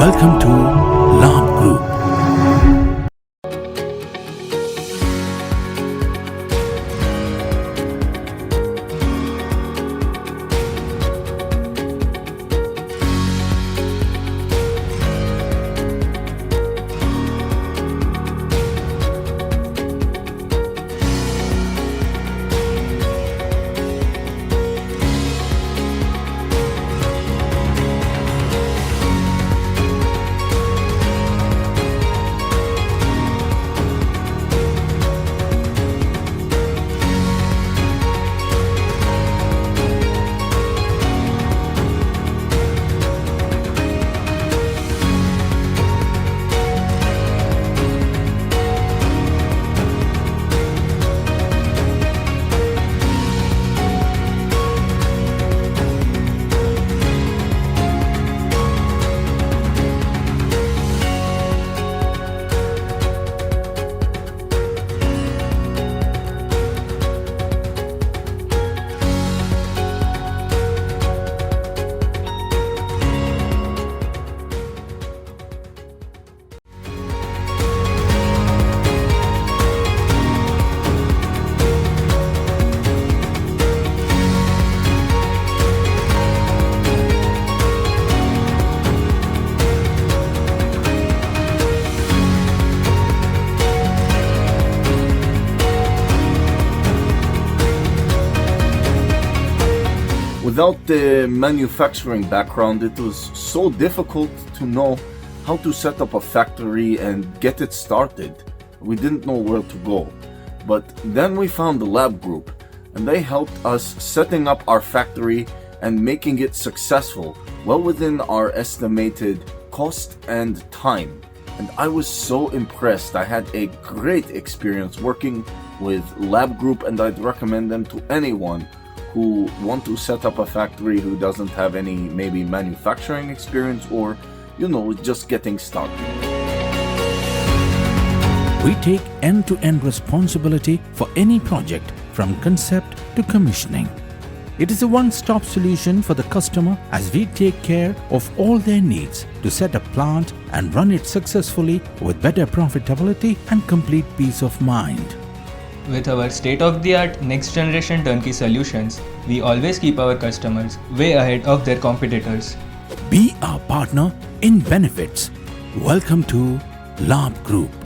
Welcome to Labh Group. Without the manufacturing background, it was so difficult to know how to set up a factory and get it started. We didn't know where to go. But then we found the Labh Group, and they helped us setting up our factory and making it successful, well within our estimated cost and time. And I was so impressed. I had a great experience working with Labh Group, and I'd recommend them to anyone who want to set up a factory who doesn't have any maybe manufacturing experience or, just getting started. We take end-to-end responsibility for any project from concept to commissioning. It is a one-stop solution for the customer as we take care of all their needs to set a plant and run it successfully with better profitability and complete peace of mind. With our state-of-the-art next-generation turnkey solutions, we always keep our customers way ahead of their competitors. Be our partner in benefits. Welcome to Labh Group.